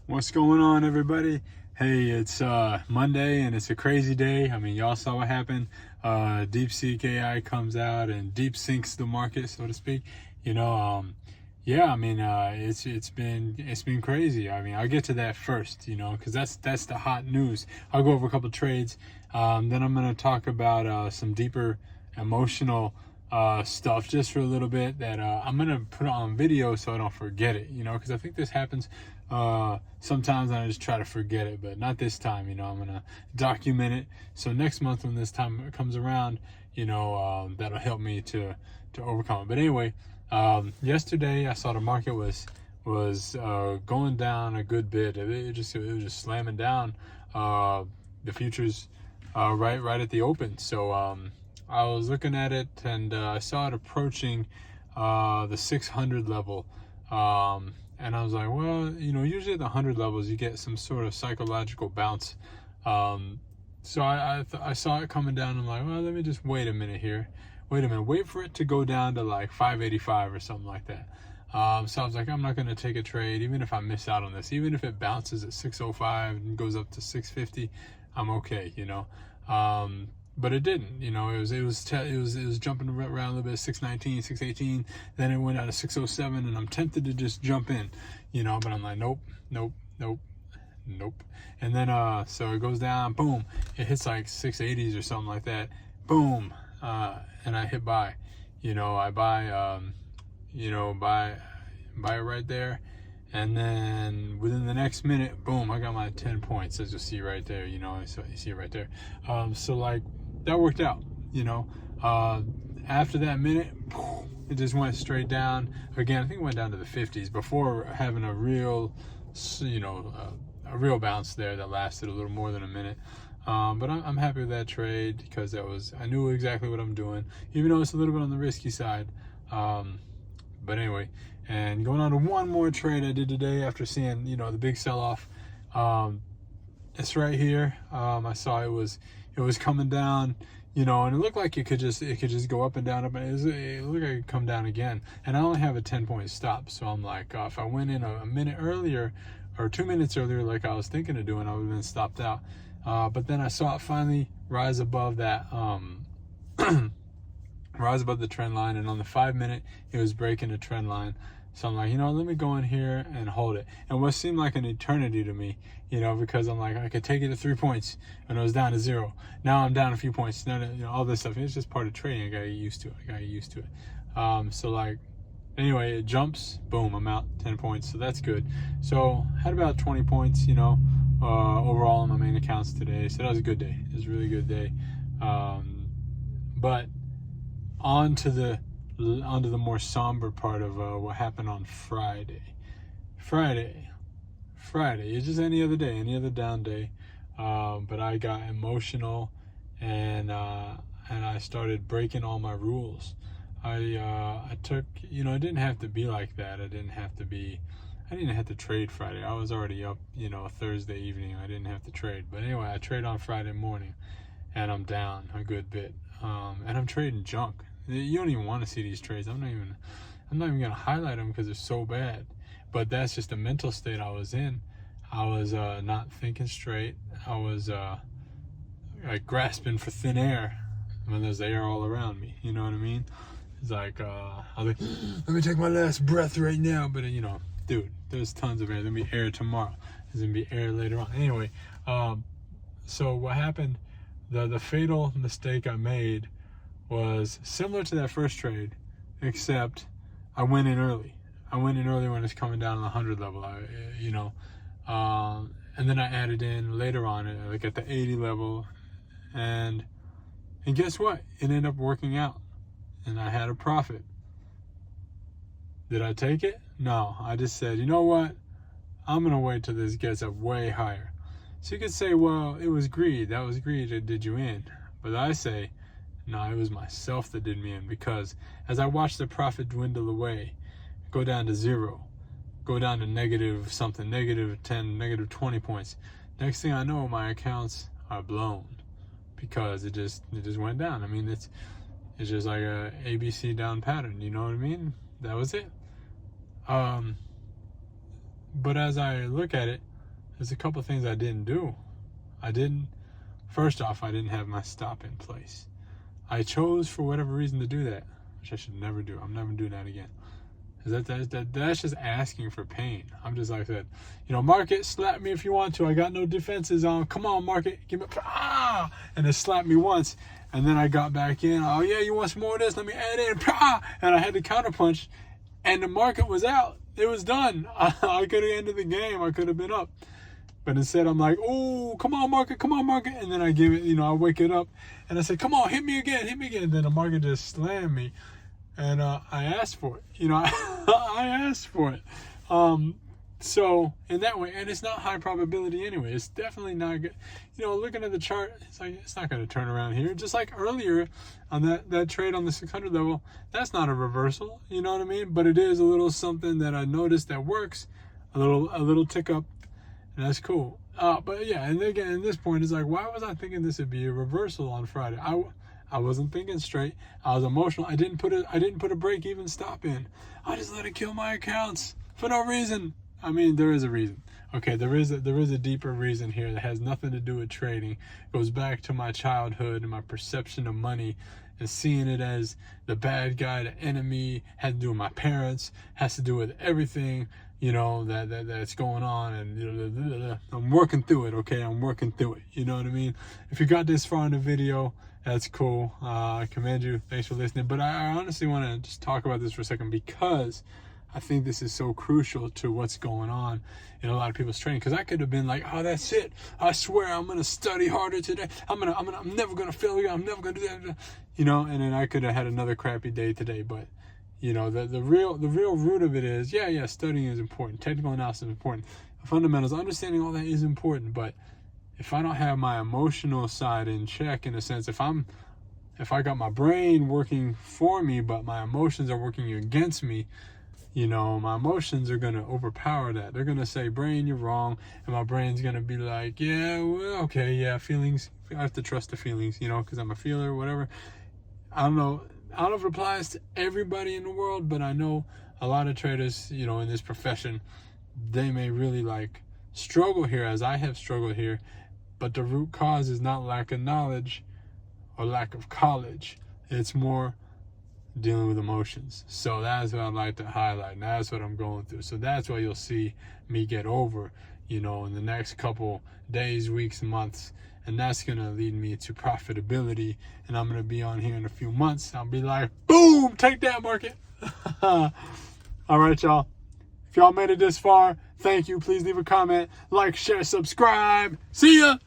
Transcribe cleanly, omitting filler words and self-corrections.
What's going on, everybody? Hey, it's Monday and it's a crazy day. I mean, y'all saw what happened. DeepSeek AI comes out and deep sinks the market, so to speak. You know, yeah. I mean, it's been crazy. I mean, I'll get to that first, because that's the hot news. I'll go over a couple trades. Then I'm gonna talk about some deeper emotional stuff just for a little bit that I'm gonna put on video so I don't forget it, because I think this happens sometimes I just try to forget it, but not this time. I'm gonna document it so next month when this time comes around, that'll help me to overcome it. But anyway, yesterday I saw the market was going down a good bit. It was just slamming down the futures right at the open. So I was looking at it and I saw it approaching the 600 level. And I was like, well, usually at the 100 levels, you get some sort of psychological bounce. So I saw it coming down. I'm like, well, let me just wait a minute here. Wait for it to go down to like 585 or something like that. So I was like, I'm not going to take a trade, even if I miss out on this. Even if it bounces at 605 and goes up to 650, I'm okay, but it didn't. It was jumping around a little bit, 619, 618. Then it went out of 607, and I'm tempted to just jump in, but I'm like, nope. And then so it goes down, boom, it hits like 680s or something like that, boom, and I hit buy. I buy, buy it right there. And then within the next minute, boom, I got my 10 points, as you'll see right there. So you see it right there. So like that worked out. After that minute, it just went straight down. Again, I think it went down to the 50s before having a real, a real bounce there that lasted a little more than a minute. But I'm happy with that trade because I knew exactly what I'm doing, even though it's a little bit on the risky side. But anyway, and going on to one more trade I did today after seeing, the big sell-off. It's right here. I saw it was coming down, and it looked like it could just go up and down, but it looked like it could come down again. And I only have a 10-point stop, so I'm like, if I went in a minute earlier or 2 minutes earlier, like I was thinking of doing, I would have been stopped out. But then I saw it finally rise above that. Rise above the trend line, and on the 5-minute it was breaking the trend line. So I'm like, let me go in here and hold it. And what seemed like an eternity to me, because I'm like, I could take it to 3 points when it was down to 0. Now I'm down a few points. All this stuff. It's just part of trading. I gotta get used to it. So like, anyway, it jumps, boom, I'm out 10 points. So that's good. So had about 20 points, overall on my main accounts today. So that was a good day. It was a really good day. But on to the more somber part of what happened on Friday. Friday, it's just any other day, any other down day. But I got emotional, and I started breaking all my rules. I took, it didn't have to be like that. I didn't have to trade Friday. I was already up, Thursday evening. I didn't have to trade. But anyway, I trade on Friday morning, and I'm down a good bit. And I'm trading junk. You don't even want to see these trades. I'm not even gonna highlight them because they're so bad. But that's just the mental state I was in. I was not thinking straight. I was like grasping for thin air when there's air all around me. You know what I mean? It's like I was like, let me take my last breath right now. But dude, there's tons of air. There's gonna be air tomorrow. There's gonna be air later on. Anyway, so what happened? The fatal mistake I made was similar to that first trade, except I went in early. I went in early when it's coming down to the 100 level, and then I added in later on, like at the 80 level, and guess what? It ended up working out, and I had a profit. Did I take it? No, I just said, you know what? I'm gonna wait till this gets up way higher. So you could say, well, it was greed. That was greed that did you in. But I say, no, it was myself that did me in, because as I watched the profit dwindle away, go down to 0, go down to negative something, negative 10, negative 20 points. Next thing I know, my accounts are blown because it just went down. I mean, it's just like a ABC down pattern. You know what I mean? That was it. But as I look at it, there's a couple things I didn't do. First off, I didn't have my stop in place. I chose for whatever reason to do that, which I should never do. I'm never doing that again. That's just asking for pain. I'm just like that. Market, slap me if you want to. I got no defenses on. Come on, market, give me and it slapped me once, and then I got back in. Oh yeah, you want some more of this? Let me add in. And I had to counterpunch, and the market was out. It was done. I could have ended the game. I could have been up. But instead, I'm like, oh, come on, market. And then I give it, I wake it up. And I say, come on, hit me again. And then the market just slammed me. And I asked for it. I asked for it. So in that way, and it's not high probability anyway. It's definitely not good. Looking at the chart, it's like, it's not going to turn around here. Just like earlier on that trade on the 600 level, that's not a reversal. You know what I mean? But it is a little something that I noticed that works. A little tick up. And that's cool. But yeah, and again, at this point, it's like, why was I thinking this would be a reversal on Friday? I wasn't thinking straight. I was emotional. I didn't put a break even stop in. I just let it kill my accounts for no reason. I mean, there is a reason. Okay, there is a deeper reason here that has nothing to do with trading. It goes back to my childhood and my perception of money and seeing it as the bad guy, the enemy. Had to do with my parents. Has to do with everything. That's going on, and I'm working through it, okay? I'm working through it, you know what I mean? If you got this far in the video, that's cool. I commend you. Thanks for listening. But I honestly want to just talk about this for a second because I think this is so crucial to what's going on in a lot of people's training. Because I could have been like, oh, that's it. I swear I'm going to study harder today. I'm never going to fail again. I'm never going to do that. And then I could have had another crappy day today, but the real root of it is, studying is important. Technical analysis is important. Fundamentals, understanding all that is important. But if I don't have my emotional side in check, in a sense, if I got my brain working for me, but my emotions are working against me, my emotions are going to overpower that. They're going to say, brain, you're wrong. And my brain's going to be like, feelings. I have to trust the feelings, because I'm a feeler, whatever. I don't know if it applies to everybody in the world, but I know a lot of traders, in this profession, they may really struggle here as I have struggled here. But the root cause is not lack of knowledge or lack of college. It's more dealing with emotions. So that's what I'd like to highlight. And that's what I'm going through. So that's why you'll see me get over, in the next couple days, weeks, months. And that's going to lead me to profitability. And I'm going to be on here in a few months. I'll be like, boom, take that, market. All right, y'all. If y'all made it this far, thank you. Please leave a comment, like, share, subscribe. See ya.